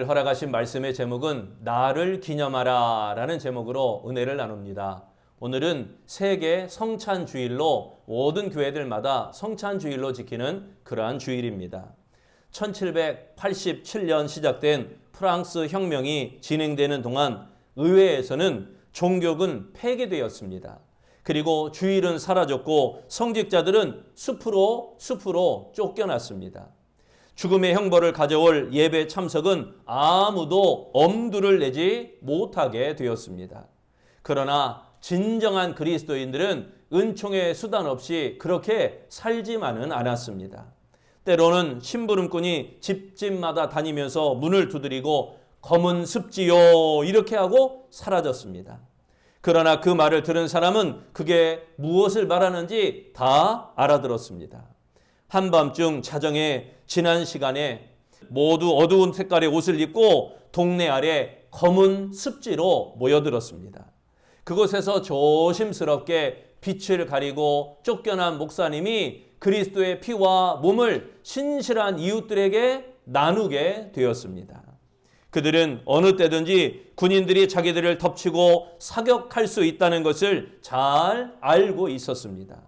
오늘 허락하신 말씀의 제목은 나를 기념하라 라는 제목으로 은혜를 나눕니다. 오늘은 세계 성찬주일로 모든 교회들마다 성찬주일로 지키는 그러한 주일입니다. 1787년 시작된 프랑스 혁명이 진행되는 동안 의회에서는 종교군 폐기되었습니다. 그리고 주일은 사라졌고 성직자들은 숲으로 쫓겨났습니다. 죽음의 형벌을 가져올 예배 참석은 아무도 엄두를 내지 못하게 되었습니다. 그러나 진정한 그리스도인들은 은총의 수단 없이 그렇게 살지만은 않았습니다. 때로는 심부름꾼이 집집마다 다니면서 문을 두드리고 검은 습지요 이렇게 하고 사라졌습니다. 그러나 그 말을 들은 사람은 그게 무엇을 말하는지 다 알아들었습니다. 한밤중 자정에 지난 시간에 모두 어두운 색깔의 옷을 입고 동네 아래 검은 습지로 모여들었습니다. 그곳에서 조심스럽게 빛을 가리고 쫓겨난 목사님이 그리스도의 피와 몸을 신실한 이웃들에게 나누게 되었습니다. 그들은 어느 때든지 군인들이 자기들을 덮치고 사격할 수 있다는 것을 잘 알고 있었습니다.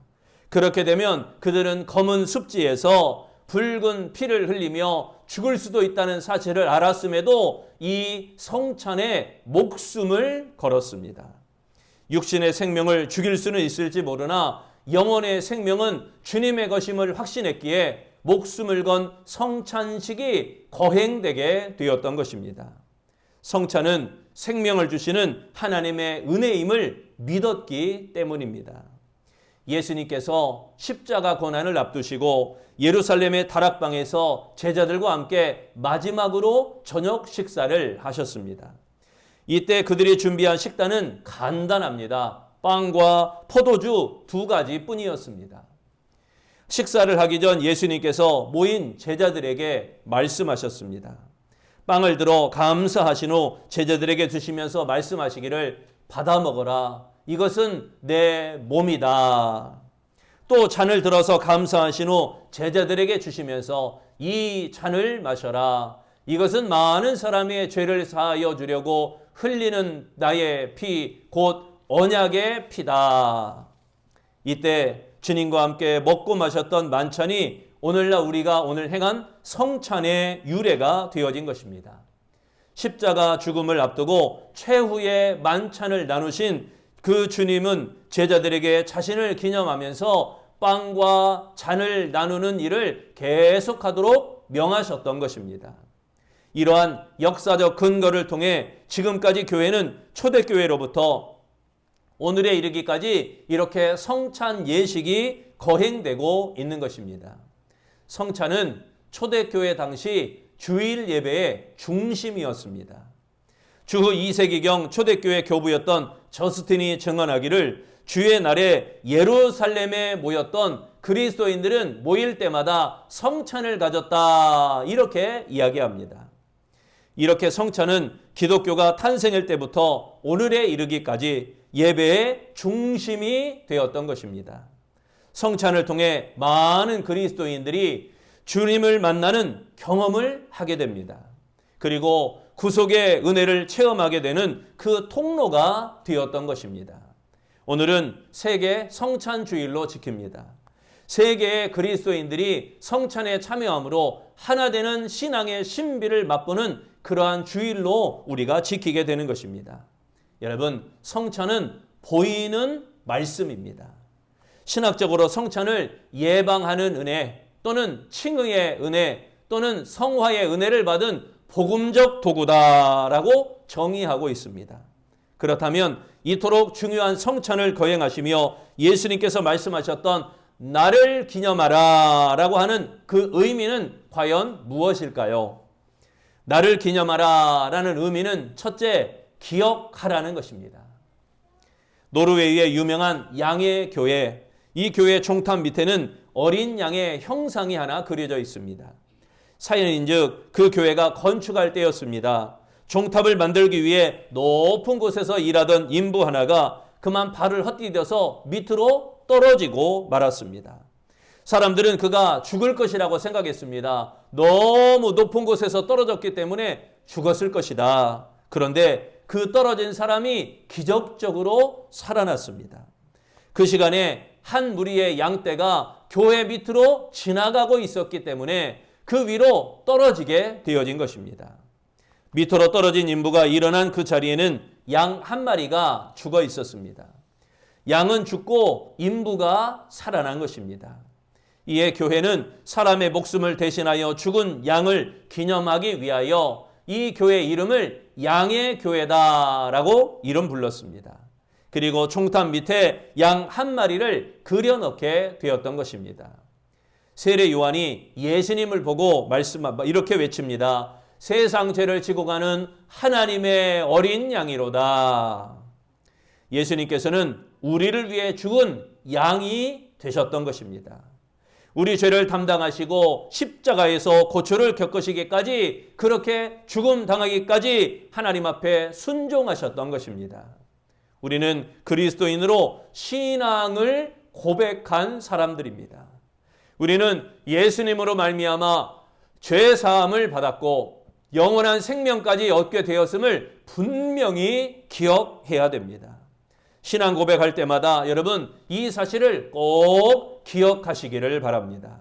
그렇게 되면 그들은 검은 습지에서 붉은 피를 흘리며 죽을 수도 있다는 사실을 알았음에도 이 성찬에 목숨을 걸었습니다. 육신의 생명을 죽일 수는 있을지 모르나 영혼의 생명은 주님의 것임을 확신했기에 목숨을 건 성찬식이 거행되게 되었던 것입니다. 성찬은 생명을 주시는 하나님의 은혜임을 믿었기 때문입니다. 예수님께서 십자가 고난을 앞두시고 예루살렘의 다락방에서 제자들과 함께 마지막으로 저녁 식사를 하셨습니다. 이때 그들이 준비한 식단은 간단합니다. 빵과 포도주 2가지 뿐이었습니다. 식사를 하기 전 예수님께서 모인 제자들에게 말씀하셨습니다. 빵을 들어 감사하신 후 제자들에게 주시면서 말씀하시기를 받아 먹어라. 이것은 내 몸이다. 또 잔을 들어서 감사하신 후 제자들에게 주시면서 이 잔을 마셔라. 이것은 많은 사람의 죄를 사하여 주려고 흘리는 나의 피, 곧 언약의 피다. 이때 주님과 함께 먹고 마셨던 만찬이 오늘날 우리가 오늘 행한 성찬의 유래가 되어진 것입니다. 십자가 죽음을 앞두고 최후의 만찬을 나누신 그 주님은 제자들에게 자신을 기념하면서 빵과 잔을 나누는 일을 계속하도록 명하셨던 것입니다. 이러한 역사적 근거를 통해 지금까지 교회는 초대교회로부터 오늘에 이르기까지 이렇게 성찬 예식이 거행되고 있는 것입니다. 성찬은 초대교회 당시 주일 예배의 중심이었습니다. 주후 2세기경 초대교회 교부였던 저스틴이 증언하기를 주의 날에 예루살렘에 모였던 그리스도인들은 모일 때마다 성찬을 가졌다 이렇게 이야기합니다. 이렇게 성찬은 기독교가 탄생할 때부터 오늘에 이르기까지 예배의 중심이 되었던 것입니다. 성찬을 통해 많은 그리스도인들이 주님을 만나는 경험을 하게 됩니다. 그리고 구속의 은혜를 체험하게 되는 그 통로가 되었던 것입니다. 오늘은 세계 성찬주일로 지킵니다. 세계의 그리스도인들이 성찬에 참여함으로 하나 되는 신앙의 신비를 맛보는 그러한 주일로 우리가 지키게 되는 것입니다. 여러분, 성찬은 보이는 말씀입니다. 신학적으로 성찬을 예방하는 은혜 또는 칭의의 은혜 또는 성화의 은혜를 받은 복음적 도구다라고 정의하고 있습니다. 그렇다면 이토록 중요한 성찬을 거행하시며 예수님께서 말씀하셨던 나를 기념하라 라고 하는 그 의미는 과연 무엇일까요? 나를 기념하라 라는 의미는 첫째, 기억하라는 것입니다. 노르웨이의 유명한 양의 교회, 이 교회 종탑 밑에는 어린 양의 형상이 하나 그려져 있습니다. 사연인즉 그 교회가 건축할 때였습니다. 종탑을 만들기 위해 높은 곳에서 일하던 인부 하나가 그만 발을 헛디뎌서 밑으로 떨어지고 말았습니다. 사람들은 그가 죽을 것이라고 생각했습니다. 너무 높은 곳에서 떨어졌기 때문에 죽었을 것이다. 그런데 그 떨어진 사람이 기적적으로 살아났습니다. 그 시간에 한 무리의 양떼가 교회 밑으로 지나가고 있었기 때문에 그 위로 떨어지게 되어진 것입니다. 밑으로 떨어진 인부가 일어난 그 자리에는 양 한 마리가 죽어 있었습니다. 양은 죽고 인부가 살아난 것입니다. 이에 교회는 사람의 목숨을 대신하여 죽은 양을 기념하기 위하여 이 교회 이름을 양의 교회다라고 이름 불렀습니다. 그리고 총탑 밑에 양 한 마리를 그려넣게 되었던 것입니다. 세례 요한이 예수님을 보고 이렇게 외칩니다. 세상 죄를 지고 가는 하나님의 어린 양이로다. 예수님께서는 우리를 위해 죽은 양이 되셨던 것입니다. 우리 죄를 담당하시고 십자가에서 고초를 겪으시기까지, 그렇게 죽음 당하기까지 하나님 앞에 순종하셨던 것입니다. 우리는 그리스도인으로 신앙을 고백한 사람들입니다. 우리는 예수님으로 말미암아 죄 사함을 받았고 영원한 생명까지 얻게 되었음을 분명히 기억해야 됩니다. 신앙 고백할 때마다 여러분 이 사실을 꼭 기억하시기를 바랍니다.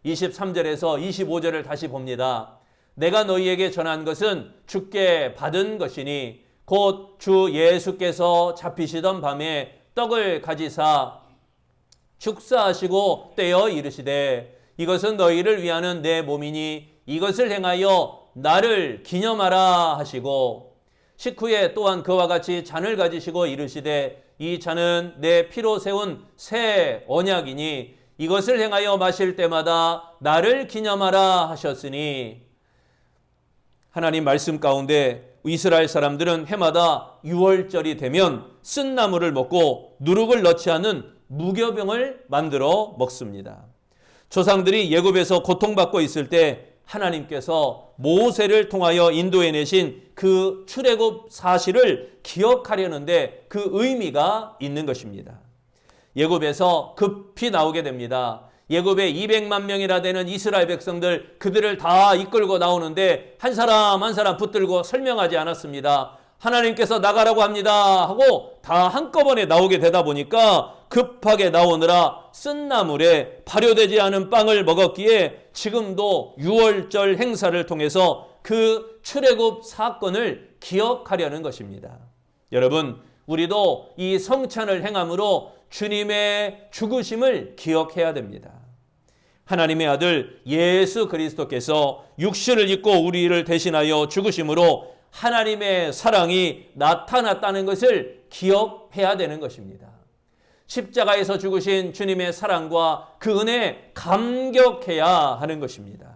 23절에서 25절을 다시 봅니다. 내가 너희에게 전한 것은 주께 받은 것이니 곧 주 예수께서 잡히시던 밤에 떡을 가지사 축사하시고 떼어 이르시되 이것은 너희를 위하는 내 몸이니 이것을 행하여 나를 기념하라 하시고, 식후에 또한 그와 같이 잔을 가지시고 이르시되 이 잔은 내 피로 세운 새 언약이니 이것을 행하여 마실 때마다 나를 기념하라 하셨으니, 하나님 말씀 가운데 이스라엘 사람들은 해마다 6월절이 되면 쓴 나물을 먹고 누룩을 넣지 않는 무교병을 만들어 먹습니다. 조상들이 애굽에서 고통받고 있을 때 하나님께서 모세를 통하여 인도해 내신 그 출애굽 사실을 기억하려는데 그 의미가 있는 것입니다. 애굽에서 급히 나오게 됩니다. 애굽에 200만 명이나 되는 이스라엘 백성들, 그들을 다 이끌고 나오는데 한 사람 한 사람 붙들고 설명하지 않았습니다. 하나님께서 나가라고 합니다 하고 다 한꺼번에 나오게 되다 보니까 급하게 나오느라 쓴 나물에 발효되지 않은 빵을 먹었기에 지금도 6월절 행사를 통해서 그 출애굽 사건을 기억하려는 것입니다. 여러분, 우리도 이 성찬을 행함으로 주님의 죽으심을 기억해야 됩니다. 하나님의 아들 예수 그리스도께서 육신을 입고 우리를 대신하여 죽으심으로 하나님의 사랑이 나타났다는 것을 기억해야 되는 것입니다. 십자가에서 죽으신 주님의 사랑과 그 은혜에 감격해야 하는 것입니다.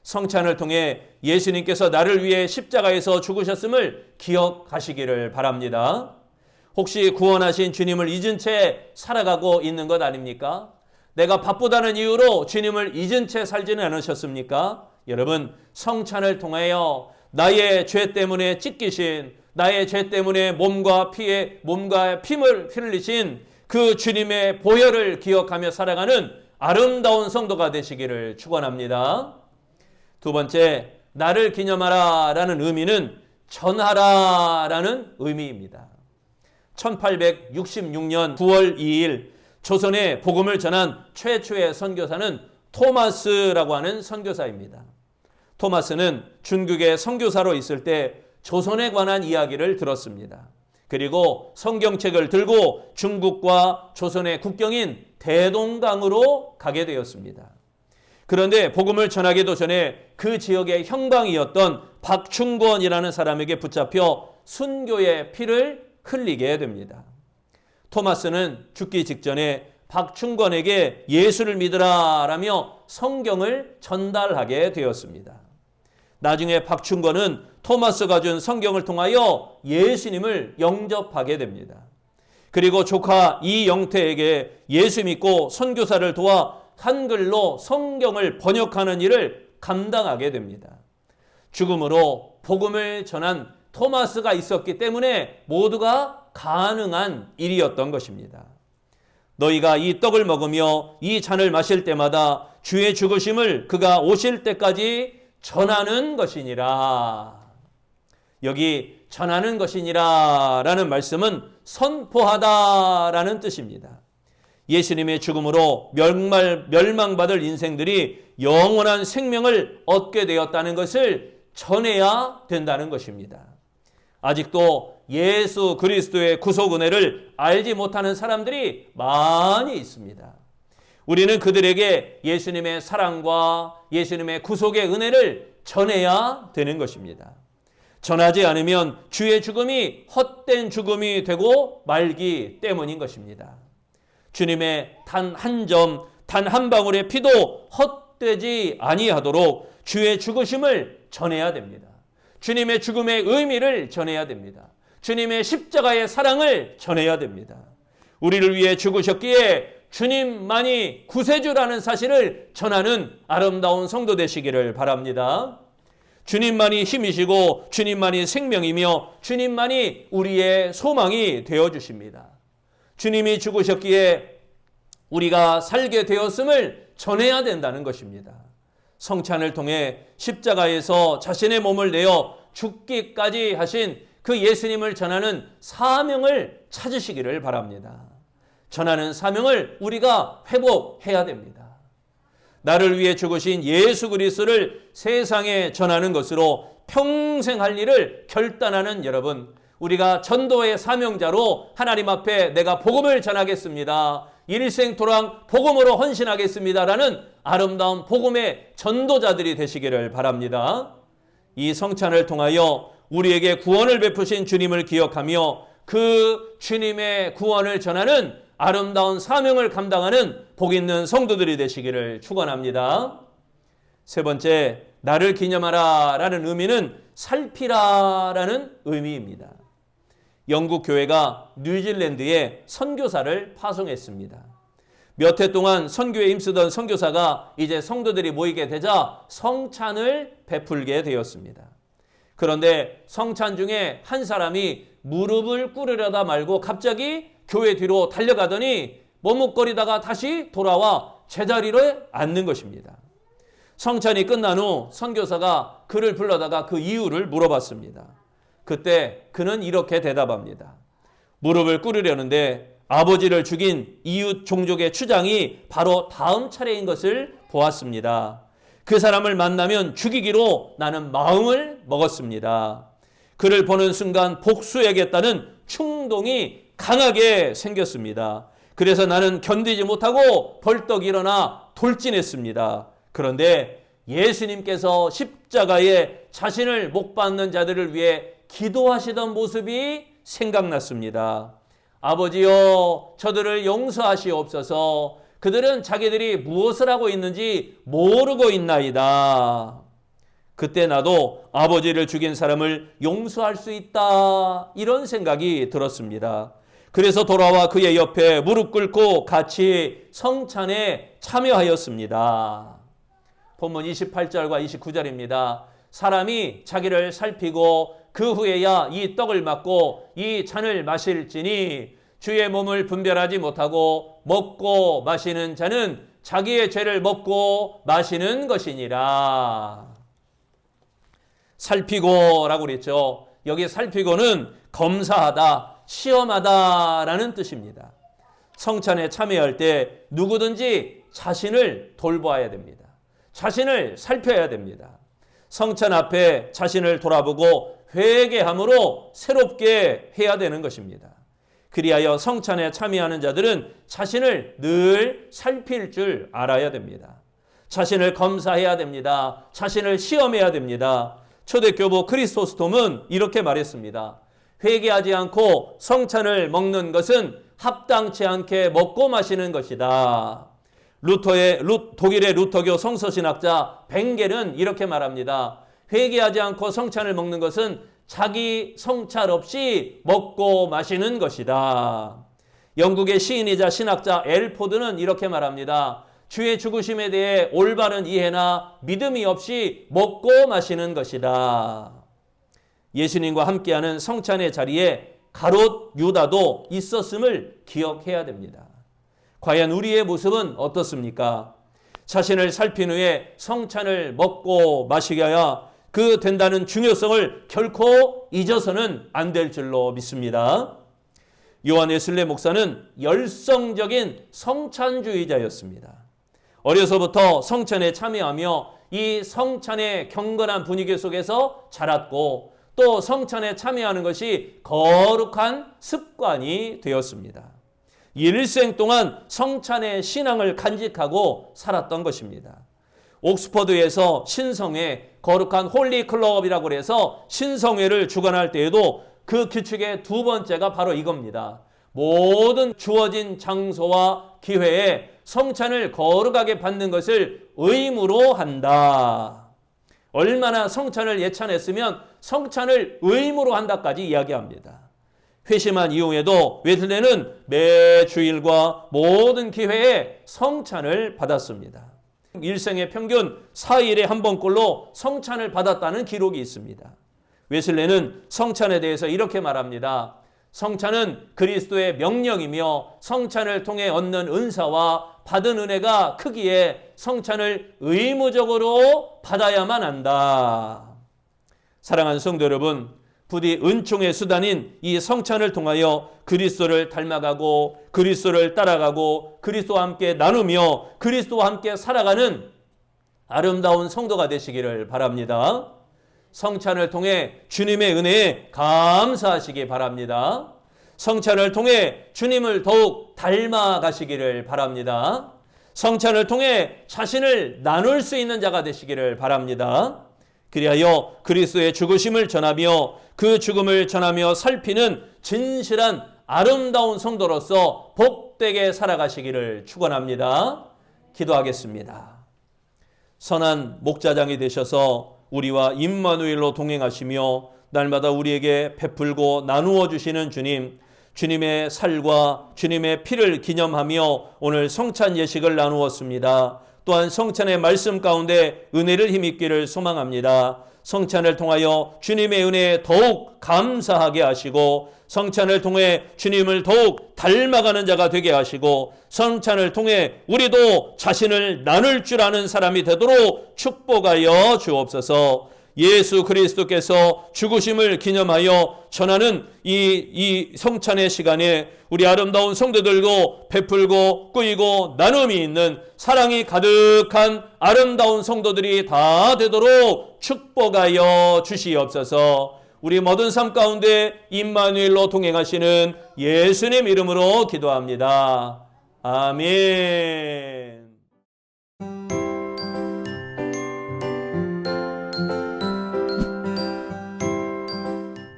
성찬을 통해 예수님께서 나를 위해 십자가에서 죽으셨음을 기억하시기를 바랍니다. 혹시 구원하신 주님을 잊은 채 살아가고 있는 것 아닙니까? 내가 바쁘다는 이유로 주님을 잊은 채 살지는 않으셨습니까? 여러분, 성찬을 통하여 나의 죄 때문에 찢기신, 나의 죄 때문에 몸과 피를 흘리신 그 주님의 보혈을 기억하며 살아가는 아름다운 성도가 되시기를 축원합니다. 두 번째, 나를 기념하라 라는 의미는 전하라 라는 의미입니다. 1866년 9월 2일 조선에 복음을 전한 최초의 선교사는 토마스라고 하는 선교사입니다. 토마스는 중국의 선교사로 있을 때 조선에 관한 이야기를 들었습니다. 그리고 성경책을 들고 중국과 조선의 국경인 대동강으로 가게 되었습니다. 그런데 복음을 전하기도 전에 그 지역의 형방이었던 박충권이라는 사람에게 붙잡혀 순교의 피를 흘리게 됩니다. 토마스는 죽기 직전에 박충권에게 예수를 믿으라 라며 성경을 전달하게 되었습니다. 나중에 박충권은 토마스가 준 성경을 통하여 예수님을 영접하게 됩니다. 그리고 조카 이영태에게 예수 믿고 선교사를 도와 한글로 성경을 번역하는 일을 감당하게 됩니다. 죽음으로 복음을 전한 토마스가 있었기 때문에 모두가 가능한 일이었던 것입니다. 너희가 이 떡을 먹으며 이 잔을 마실 때마다 주의 죽으심을 그가 오실 때까지 전하는 것이니라. 여기 전하는 것이니라 라는 말씀은 선포하다라는 뜻입니다. 예수님의 죽음으로 멸망받을 인생들이 영원한 생명을 얻게 되었다는 것을 전해야 된다는 것입니다. 아직도 예수 그리스도의 구속 은혜를 알지 못하는 사람들이 많이 있습니다. 우리는 그들에게 예수님의 사랑과 예수님의 구속의 은혜를 전해야 되는 것입니다. 전하지 않으면 주의 죽음이 헛된 죽음이 되고 말기 때문인 것입니다. 주님의 단 한 점, 단 한 방울의 피도 헛되지 아니하도록 주의 죽으심을 전해야 됩니다. 주님의 죽음의 의미를 전해야 됩니다. 주님의 십자가의 사랑을 전해야 됩니다. 우리를 위해 죽으셨기에 주님만이 구세주라는 사실을 전하는 아름다운 성도 되시기를 바랍니다. 주님만이 힘이시고 주님만이 생명이며 주님만이 우리의 소망이 되어주십니다. 주님이 죽으셨기에 우리가 살게 되었음을 전해야 된다는 것입니다. 성찬을 통해 십자가에서 자신의 몸을 내어 죽기까지 하신 그 예수님을 전하는 사명을 찾으시기를 바랍니다. 전하는 사명을 우리가 회복해야 됩니다. 나를 위해 죽으신 예수 그리스도를 세상에 전하는 것으로 평생 할 일을 결단하는 여러분, 우리가 전도의 사명자로 하나님 앞에 내가 복음을 전하겠습니다. 일생토록 복음으로 헌신하겠습니다라는 아름다운 복음의 전도자들이 되시기를 바랍니다. 이 성찬을 통하여 우리에게 구원을 베푸신 주님을 기억하며 그 주님의 구원을 전하는 아름다운 사명을 감당하는 복 있는 성도들이 되시기를 축원합니다. 세 번째, 나를 기념하라 라는 의미는 살피라 라는 의미입니다. 영국 교회가 뉴질랜드에 선교사를 파송했습니다. 몇 해 동안 선교에 힘쓰던 선교사가 이제 성도들이 모이게 되자 성찬을 베풀게 되었습니다. 그런데 성찬 중에 한 사람이 무릎을 꿇으려다 말고 갑자기 교회 뒤로 달려가더니 머뭇거리다가 다시 돌아와 제자리로 앉는 것입니다. 성찬이 끝난 후 선교사가 그를 불러다가 그 이유를 물어봤습니다. 그때 그는 이렇게 대답합니다. 무릎을 꿇으려는데 아버지를 죽인 이웃 종족의 추장이 바로 다음 차례인 것을 보았습니다. 그 사람을 만나면 죽이기로 나는 마음을 먹었습니다. 그를 보는 순간 복수해야겠다는 충동이 강하게 생겼습니다. 그래서 나는 견디지 못하고 벌떡 일어나 돌진했습니다. 그런데 예수님께서 십자가에 자신을 못 박는 자들을 위해 기도하시던 모습이 생각났습니다. 아버지여, 저들을 용서하시옵소서. 그들은 자기들이 무엇을 하고 있는지 모르고 있나이다. 그때 나도 아버지를 죽인 사람을 용서할 수 있다, 이런 생각이 들었습니다. 그래서 돌아와 그의 옆에 무릎 꿇고 같이 성찬에 참여하였습니다. 본문 28절과 29절입니다. 사람이 자기를 살피고 그 후에야 이 떡을 맞고 이 잔을 마실지니 주의 몸을 분별하지 못하고 먹고 마시는 자는 자기의 죄를 먹고 마시는 것이니라. 살피고라고 그랬죠. 여기 살피고는 검사하다, 시험하다라는 뜻입니다. 성찬에 참여할 때 누구든지 자신을 돌보아야 됩니다. 자신을 살펴야 됩니다. 성찬 앞에 자신을 돌아보고 회개함으로 새롭게 해야 되는 것입니다. 그리하여 성찬에 참여하는 자들은 자신을 늘 살필 줄 알아야 됩니다. 자신을 검사해야 됩니다. 자신을 시험해야 됩니다. 초대교부 크리스토스톰은 이렇게 말했습니다. 회개하지 않고 성찬을 먹는 것은 합당치 않게 먹고 마시는 것이다. 독일의 루터교 성서신학자 벵겔은 이렇게 말합니다. 회개하지 않고 성찬을 먹는 것은 자기 성찰 없이 먹고 마시는 것이다. 영국의 시인이자 신학자 엘포드는 이렇게 말합니다. 주의 죽으심에 대해 올바른 이해나 믿음이 없이 먹고 마시는 것이다. 예수님과 함께하는 성찬의 자리에 가롯 유다도 있었음을 기억해야 됩니다. 과연 우리의 모습은 어떻습니까? 자신을 살핀 후에 성찬을 먹고 마시게 하여 그 된다는 중요성을 결코 잊어서는 안 될 줄로 믿습니다. 요한 웨슬레 목사는 열성적인 성찬주의자였습니다. 어려서부터 성찬에 참여하며 이 성찬의 경건한 분위기 속에서 자랐고 또 성찬에 참여하는 것이 거룩한 습관이 되었습니다. 일생 동안 성찬의 신앙을 간직하고 살았던 것입니다. 옥스퍼드에서 신성회, 거룩한 홀리 클럽이라고 해서 신성회를 주관할 때에도 그 규칙의 두 번째가 바로 이겁니다. 모든 주어진 장소와 기회에 성찬을 거룩하게 받는 것을 의무로 한다. 얼마나 성찬을 예찬했으면 성찬을 의무로 한다까지 이야기합니다. 회심한 이후에도 웨슬레는 매 주일과 모든 기회에 성찬을 받았습니다. 일생의 평균 4일에 한 번꼴로 성찬을 받았다는 기록이 있습니다. 웨슬레는 성찬에 대해서 이렇게 말합니다. 성찬은 그리스도의 명령이며 성찬을 통해 얻는 은사와 받은 은혜가 크기에 성찬을 의무적으로 받아야만 한다. 사랑하는 성도 여러분, 부디 은총의 수단인 이 성찬을 통하여 그리스도를 닮아가고 그리스도를 따라가고 그리스도와 함께 나누며 그리스도와 함께 살아가는 아름다운 성도가 되시기를 바랍니다. 성찬을 통해 주님의 은혜에 감사하시기 바랍니다. 성찬을 통해 주님을 더욱 닮아가시기를 바랍니다. 성찬을 통해 자신을 나눌 수 있는 자가 되시기를 바랍니다. 그리하여 그리스도의 죽으심을 전하며 그 죽음을 전하며 살피는 진실한 아름다운 성도로서 복되게 살아가시기를 축원합니다. 기도하겠습니다. 선한 목자장이 되셔서 우리와 임마누엘로 동행하시며 날마다 우리에게 베풀고 나누어 주시는 주님, 주님의 살과 주님의 피를 기념하며 오늘 성찬 예식을 나누었습니다. 또한 성찬의 말씀 가운데 은혜를 힘입기를 소망합니다. 성찬을 통하여 주님의 은혜에 더욱 감사하게 하시고 성찬을 통해 주님을 더욱 닮아가는 자가 되게 하시고 성찬을 통해 우리도 자신을 나눌 줄 아는 사람이 되도록 축복하여 주옵소서. 예수 그리스도께서 죽으심을 기념하여 전하는 이 성찬의 시간에 우리 아름다운 성도들도 베풀고 꾸이고 나눔이 있는 사랑이 가득한 아름다운 성도들이 다 되도록 축복하여 주시옵소서. 우리 모든 삶 가운데 임마누엘로 동행하시는 예수님 이름으로 기도합니다. 아멘.